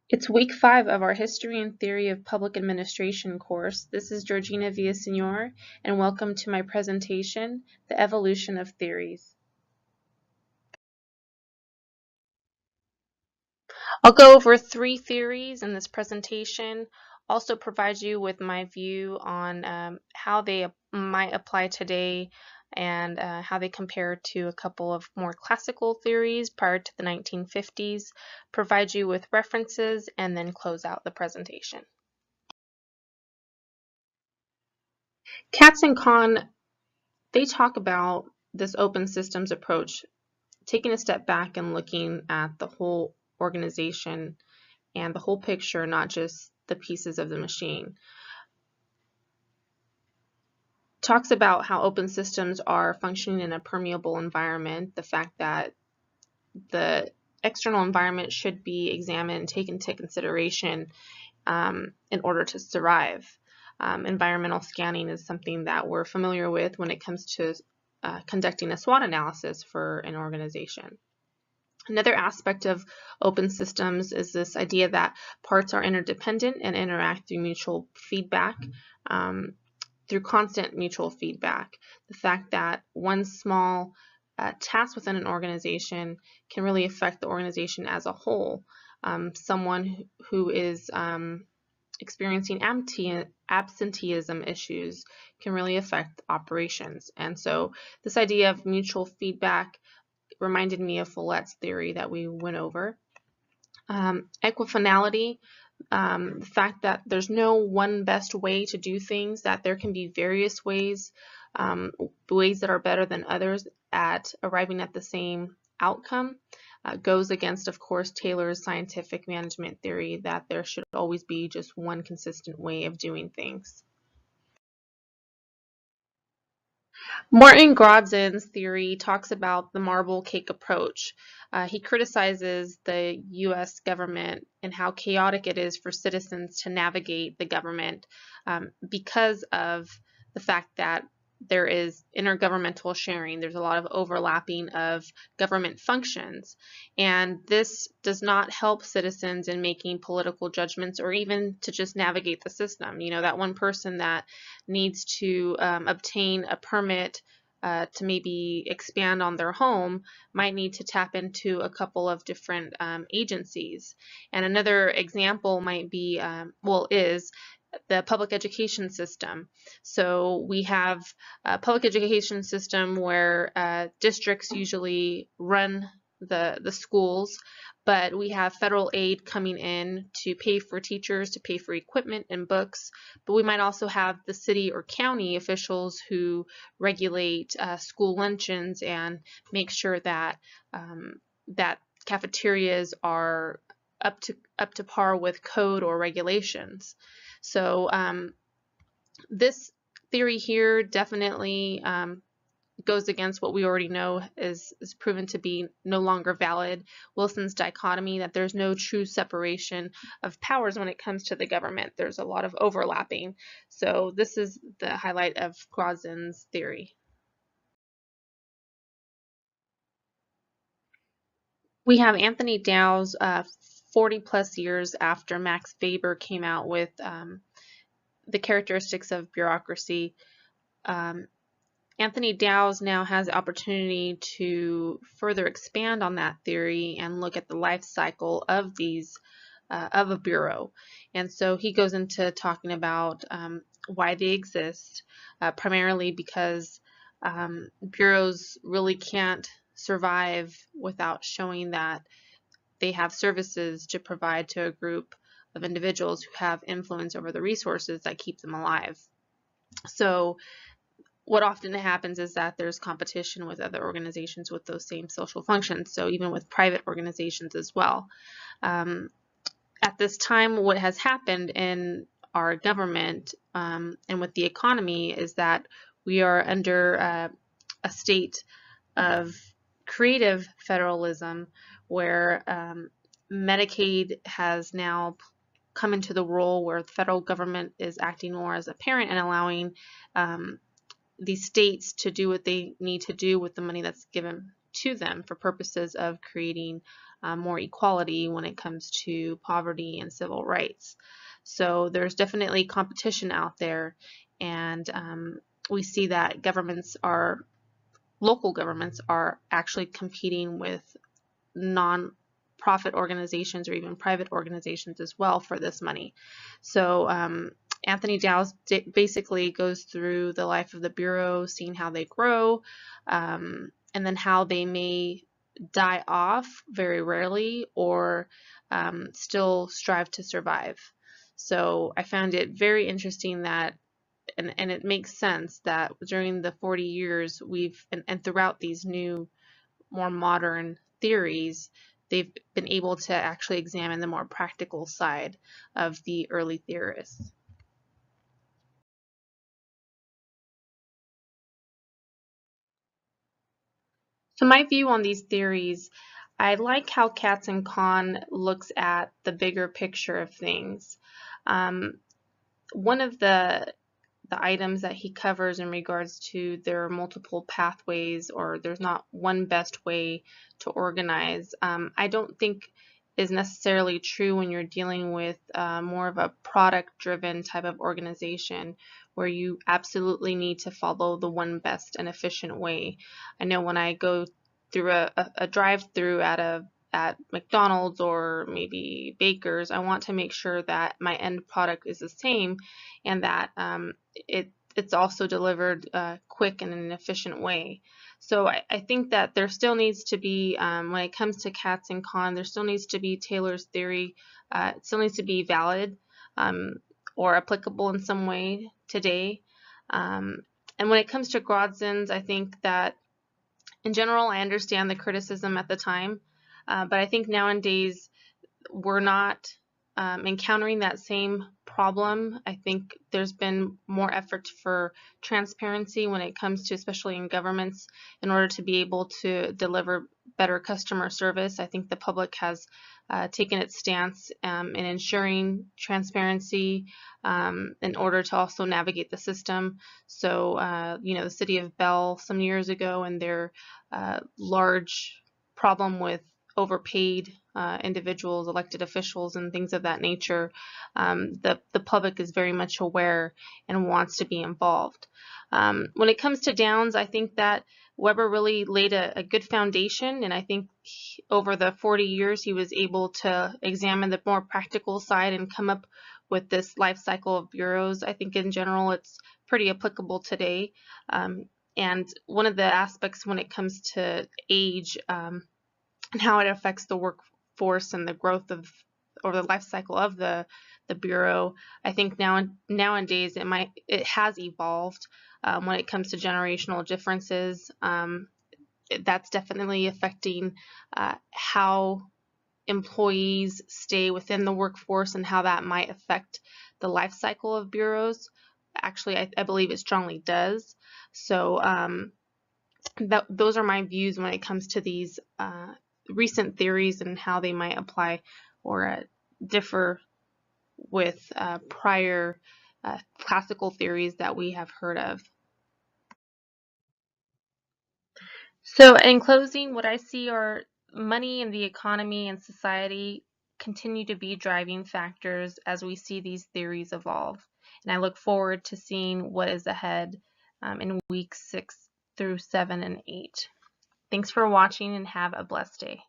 It's week 5 of our History and Theory of Public Administration course. This is Georgina Villasenor, and welcome to my presentation, The Evolution of Theories. I'll go over 3 theories in this presentation, also provide you with my view on how they might apply today and how they compare to a couple of more classical theories prior to the 1950s, provide you with references, and then close out the presentation. Katz and Kahn, they talk about this open systems approach, taking a step back and looking at the whole organization and the whole picture, not just the pieces of the machine. Talks about how open systems are functioning in a permeable environment, the fact that the external environment should be examined and taken into consideration in order to survive. Environmental scanning is something that we're familiar with when it comes to conducting a SWOT analysis for an organization. Another aspect of open systems is this idea that parts are interdependent and interact through mutual feedback, through constant mutual feedback. The fact that one small task within an organization can really affect the organization as a whole. Someone who is experiencing absenteeism issues can really affect operations. And so this idea of mutual feedback reminded me of Follett's theory that we went over. Equifinality, the fact that there's no one best way to do things, that there can be various ways, ways that are better than others at arriving at the same outcome, goes against, of course, Taylor's scientific management theory that there should always be just one consistent way of doing things. Martin Grodzin's theory talks about the marble cake approach. He criticizes the U.S. government and how chaotic it is for citizens to navigate the government because of the fact that there is intergovernmental sharing. There's a lot of overlapping of government functions, and this does not help citizens in making political judgments or even to just navigate the system. You know, that one person that needs to obtain a permit to maybe expand on their home might need to tap into a couple of different agencies. And another example might be, is the public education system. So we have a public education system where districts usually run the schools, but we have federal aid coming in to pay for teachers, to pay for equipment and books, but we might also have the city or county officials who regulate school luncheons and make sure that that cafeterias are up to par with code or regulations. So this theory here definitely goes against what we already know is proven to be no longer valid. Wilson's dichotomy, that there's no true separation of powers when it comes to the government. There's a lot of overlapping. So this is the highlight of Grodzin's theory. We have Anthony Dow's 40 plus years after Max Weber came out with the characteristics of bureaucracy. Anthony Dow's now has the opportunity to further expand on that theory and look at the life cycle of these of a bureau. And so he goes into talking about why they exist, primarily because bureaus really can't survive without showing that they have services to provide to a group of individuals who have influence over the resources that keep them alive. So what often happens is that there's competition with other organizations with those same social functions, so even with private organizations as well. At this time, what has happened in our government and with the economy is that we are under a state of creative federalism where Medicaid has now come into the role where the federal government is acting more as a parent and allowing these states to do what they need to do with the money that's given to them for purposes of creating more equality when it comes to poverty and civil rights. So there's definitely competition out there, and we see that local governments are actually competing with non-profit organizations or even private organizations as well for this money. So Anthony Dowse basically goes through the life of the Bureau, seeing how they grow, and then how they may die off very rarely or still strive to survive. So I found it very interesting that, and it makes sense that during the 40 years and throughout these new, more modern theories, they've been able to actually examine the more practical side of the early theorists. So my view on these theories, I like how Katz-Kahn looks at the bigger picture of things. One of the items that he covers in regards to there are multiple pathways or there's not one best way to organize, I don't think is necessarily true when you're dealing with more of a product-driven type of organization where you absolutely need to follow the one best and efficient way. I know when I go through a drive-through at McDonald's or maybe Baker's, I want to make sure that my end product is the same and that it's also delivered quick and in an efficient way. So I think that there still needs to be, when it comes to Katz-Kahn, there still needs to be Taylor's theory. It still needs to be valid or applicable in some way today. And when it comes to Grodzins, I think that in general, I understand the criticism at the time, but I think nowadays we're not encountering that same problem. I think there's been more effort for transparency when it comes to, especially in governments, in order to be able to deliver better customer service. I think the public has taken its stance in ensuring transparency in order to also navigate the system. So, the city of Bell some years ago and their large problem with overpaid individuals, elected officials, and things of that nature, the public is very much aware and wants to be involved. When it comes to Downs, I think that Weber really laid a good foundation, and I think over the 40 years he was able to examine the more practical side and come up with this life cycle of bureaus. I think in general it's pretty applicable today. And one of the aspects when it comes to age and how it affects the workforce and the growth of or the life cycle of the bureau, I think nowadays it has evolved when it comes to generational differences. That's definitely affecting how employees stay within the workforce and how that might affect the life cycle of bureaus. Actually, I believe it strongly does. So those are my views when it comes to these recent theories and how they might apply or differ with prior classical theories that we have heard of. So in closing, what I see are money and the economy and society continue to be driving factors as we see these theories evolve. And I look forward to seeing what is ahead in weeks 6 through 7 and 8. Thanks for watching and have a blessed day.